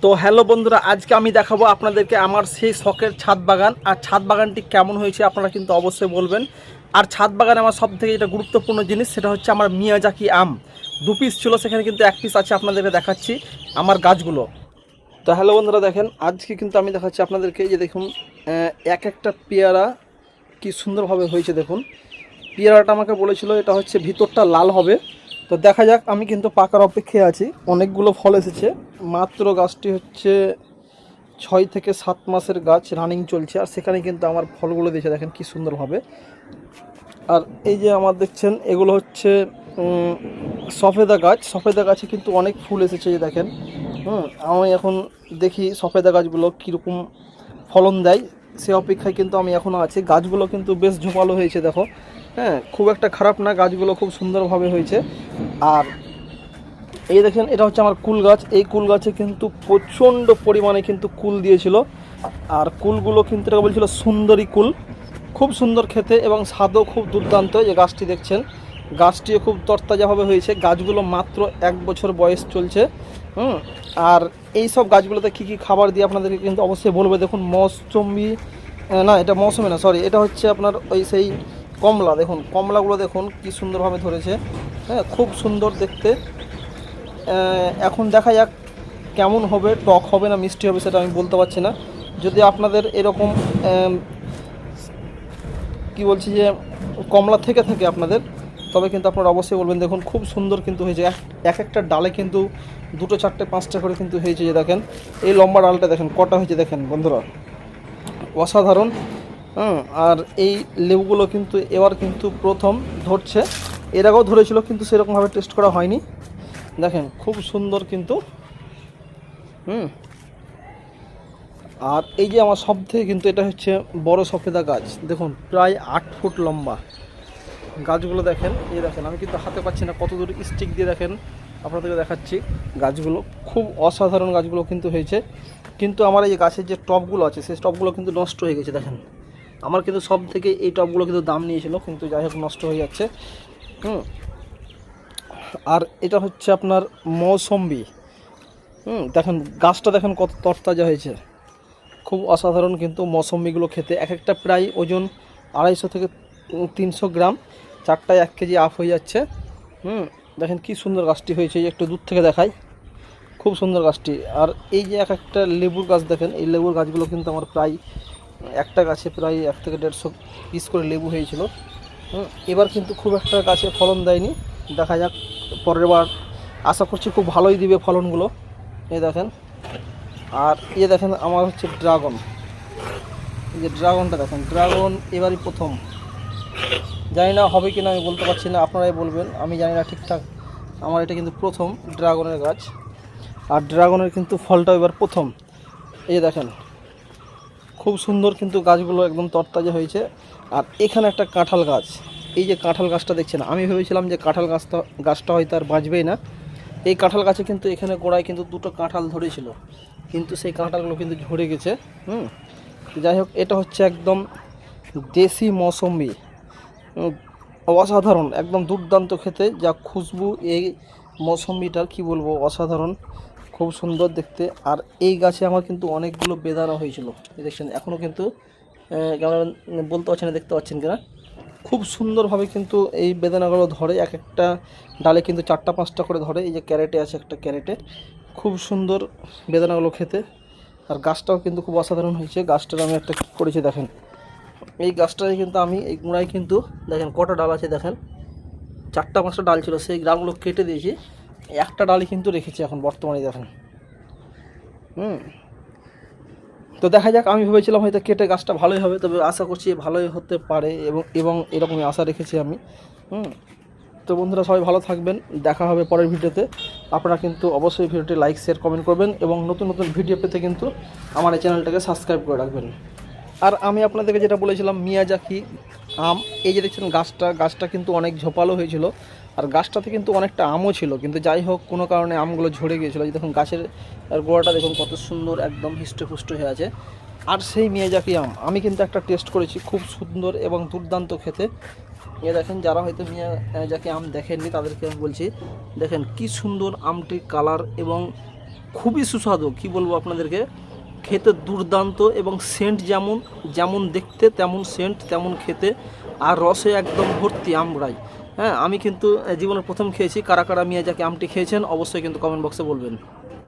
তো হ্যালো বন্ধুরা, আজকে আমি দেখাবো আপনাদেরকে আমার সেই শখের ছাদ বাগান। আর ছাদ বাগানটি কেমন হয়েছে আপনারা কিন্তু অবশ্যই বলবেন। আর ছাদ বাগানে আমার সবথেকে যেটা গুরুত্বপূর্ণ জিনিস সেটা হচ্ছে আমার মিয়াজাকি আম। 2 পিস ছিল, সেখানে কিন্তু 1 পিস আছে। আপনাদেরকে দেখাচ্ছি আমার গাছগুলো। তো হ্যালো বন্ধুরা, দেখেন আজকে কিন্তু আমি দেখাচ্ছি আপনাদেরকে, যে দেখুন এক একটা পেয়ারা কি সুন্দরভাবে হয়েছে। দেখুন পেয়ারাটা আমাকে বলেছিল এটা হচ্ছে ভিতরটা লাল হবে। তো দেখা যাক, আমি কিন্তু পাকার অপেক্ষায় আছি। অনেকগুলো ফল এসেছে, মাত্র গাছটি হচ্ছে 6 থেকে 7 মাসের গাছ, রানিং চলছে। আর সেখানে কিন্তু আমার ফলগুলো দিয়েছে, দেখেন কি সুন্দরভাবে। আর এই যে আমার দেখছেন, এগুলো হচ্ছে সফেদা গাছ। সফেদা গাছে কিন্তু অনেক ফুল এসেছে, যে দেখেন। আমি এখন দেখি সফেদা গাছগুলো কীরকম ফলন দেয়, সে অপেক্ষায় কিন্তু আমি এখনও আছি। গাছগুলো কিন্তু বেশ ঝোপালো হয়েছে, দেখো। হ্যাঁ, খুব একটা খারাপ না, গাছগুলো খুব সুন্দরভাবে হয়েছে। আর এই দেখেন, এটা হচ্ছে আমার কুল গাছ। এই কুল গাছে কিন্তু প্রচণ্ড পরিমাণে কিন্তু কুল দিয়েছিল। আর কুলগুলো কিন্তু এটা বলছিল সুন্দরী কুল, খুব সুন্দর খেতে এবং স্বাদও খুব দুর্দান্ত। যে গাছটি দেখছেন, গাছটিও খুব তরতাজাভাবে হয়েছে। গাছগুলো মাত্র 1 বছর বয়স চলছে। আর এই সব গাছগুলোতে কী কী খাবার দিয়ে আপনাদেরকে কিন্তু অবশ্যই বলবে। দেখুন মৌসুমি, না এটা মৌসুমি না, সরি, এটা হচ্ছে আপনার ওই সেই কমলা। দেখুন কমলাগুলো দেখুন কি সুন্দরভাবে ধরেছে। হ্যাঁ, খুব সুন্দর দেখতে। এখন দেখা যাক কেমন হবে, টক হবে না মিষ্টি হবে সেটা আমি বলতে পারছি না। যদি আপনাদের এরকম কি বলছি যে কমলা থেকে থাকে আপনাদের, তবে কিন্তু আপনারা অবশ্যই বলবেন। দেখুন খুব সুন্দর কিন্তু হয়েছে। এক একটা ডালে কিন্তু 2, 4, 5টা করে কিন্তু হয়েছে। যে দেখেন এই লম্বা ডালটা দেখেন কটা হয়েছে, দেখেন বন্ধুরা, অসাধারণ। আর এই লেবুগুলো কিন্তু এবার কিন্তু প্রথম ধরছে। এর আগেও ধরেছিল, কিন্তু সেরকমভাবে টেস্ট করা হয়নি। দেখেন খুব সুন্দর কিন্তু। আর এই যে আমার সবথেকে কিন্তু এটা হচ্ছে বড় সফেদা গাছ। দেখুন প্রায় 8 ফুট লম্বা গাছগুলো। দেখেন এই দেখেন, আমি কিন্তু হাতে পাচ্ছি না কত দূর স্টিক দিয়ে দেখেন আপনাদেরকে দেখাচ্ছি। গাছগুলো খুব অসাধারণ, গাছগুলো কিন্তু হয়েছে। কিন্তু আমার এই গাছের যে টবগুলো আছে, সেই টবগুলো কিন্তু নষ্ট হয়ে গেছে। দেখেন আমার কিন্তু সব থেকে এই টবগুলো কিন্তু দাম নিয়েছিল, কিন্তু যাই হোক নষ্ট হয়ে যাচ্ছে। আর এটা হচ্ছে আপনার মৌসম্বি। দেখেন গাছটা দেখেন কত তরতাজা হয়েছে, খুব অসাধারণ কিন্তু মৌসম্বিগুলো খেতে। এক একটা প্রায় ওজন 250 থেকে 300 গ্রাম, 4টায় 1 কেজি আপ হয়ে যাচ্ছে। দেখেন কি সুন্দর গাছটি হয়েছে, একটু দূর থেকে দেখাই, খুব সুন্দর গাছটি। আর এই যে এক একটা লেবুর গাছ দেখেন, এই লেবুর গাছগুলো কিন্তু আমার প্রায় একটা গাছে প্রায় 1 থেকে 150 পিস করে লেবু হয়েছিল। এবার কিন্তু খুব একটা গাছে ফলন দেয়নি, দেখা যাক পরের বার আশা করছি খুব ভালোই দিবে ফলনগুলো। এই দেখেন। আর এই দেখেন আমার হচ্ছে ড্রাগন। এই যে ড্রাগনটা দেখেন, ড্রাগন এবারই প্রথম। জানি না হবে কি না আমি বলতে পারছি না, আপনারাই বলবেন, আমি জানি না ঠিকঠাক। আমার এটা কিন্তু প্রথম ড্রাগনের গাছ। আর ড্রাগনের কিন্তু ফলটাও এবার প্রথম। এই দেখেন খুব সুন্দর কিন্তু গাছগুলো একদম তরতাজা হয়েছে। আর এখানে একটা কাঁঠাল গাছ, এই যে কাঁঠাল গাছটা দেখছেন, আমি ভেবেছিলাম যে কাঁঠাল গাছটা হয়তো আর বাঁচবেই না। এই কাঁঠাল গাছে কিন্তু এখানে গোড়ায় কিন্তু 2টো কাঁঠাল ধরেছিল, কিন্তু সেই কাঁঠালগুলো কিন্তু ঝরে গেছে। যাই হোক, এটা হচ্ছে একদম দেশি মৌসম্বি, অসাধারণ, একদম দুর্দান্ত খেতে, যা খুশবু এই মৌসম্বিটার কি বলবো, অসাধারণ, খুব সুন্দর দেখতে। আর এই গাছে আমার কিন্তু অনেকগুলো বেদানা হয়েছিল, দেখছেন এখনও কিন্তু কেমন বলতে পারছেন না, দেখতে পাচ্ছেন কিনা, খুব সুন্দরভাবে কিন্তু এই বেদানাগুলো ধরে। এক একটা ডালে কিন্তু 4টা 5টা করে ধরে। এই যে ক্যারেটে আছে একটা ক্যারেটে, খুব সুন্দর বেদানাগুলো খেতে। আর গাছটাও কিন্তু খুব অসাধারণ হয়েছে। গাছটার আমি একটা কী করেছি দেখেন, এই গাছটায় কিন্তু আমি এই গুঁড়ায় কিন্তু দেখেন কটা ডাল আছে, দেখেন 4টা 5টা ডাল ছিল, সেই ডালগুলো কেটে দিয়েছি, একটা ডালই কিন্তু রেখেছি এখন বর্তমানে, দেখেন। তো দেখা যাক, আমি ভেবেছিলাম হয়তো কেটে গাছটা ভালোই হবে, তবে আশা করছি ভালোই হতে পারে, এবং এরকমই আশা রেখেছি আমি। তো বন্ধুরা সবাই ভালো থাকবেন, দেখা হবে পরের ভিডিওতে। আপনারা কিন্তু অবশ্যই ভিডিওটি লাইক শেয়ার কমেন্ট করবেন, এবং নতুন নতুন ভিডিও পেতে কিন্তু আমার এই চ্যানেলটাকে সাবস্ক্রাইব করে রাখবেন। আর আমি আপনাদেরকে যেটা বলেছিলাম মিয়াজাকি আম, এই যে দেখছেন গাছটা কিন্তু অনেক ঝোপালো হয়েছিল। আর গাছটাতে কিন্তু অনেকটা আমও ছিল, কিন্তু যাই হোক কোনো কারণে আমগুলো ঝরে গিয়েছিলো। দেখুন গাছের গোড়াটা দেখুন কত সুন্দর, একদম হিষ্টপুষ্ট হয়ে আছে। আর সেই মিয়াজাকি আম আমি কিন্তু একটা টেস্ট করেছি, খুব সুন্দর এবং দুর্দান্ত খেতে। এ দেখেন, যারা হয়তো মিয়াজাকি আম দেখেননি তাদেরকে আমি বলছি, দেখেন কি সুন্দর আমটির কালার এবং খুবই সুস্বাদু, কি বলবো আপনাদেরকে, খেতে দুর্দান্ত এবং সেন্ট যেমন যেমন দেখতে তেমন সেন্ট তেমন খেতে, আর রসে একদম ভর্তি আমরাই। হ্যাঁ, আমি কিন্তু জীবনের প্রথম খেয়েছি। কারা কারা মিয়াজাকি আমটি খেয়েছেন অবশ্যই কিন্তু কমেন্ট বক্সে বলবেন।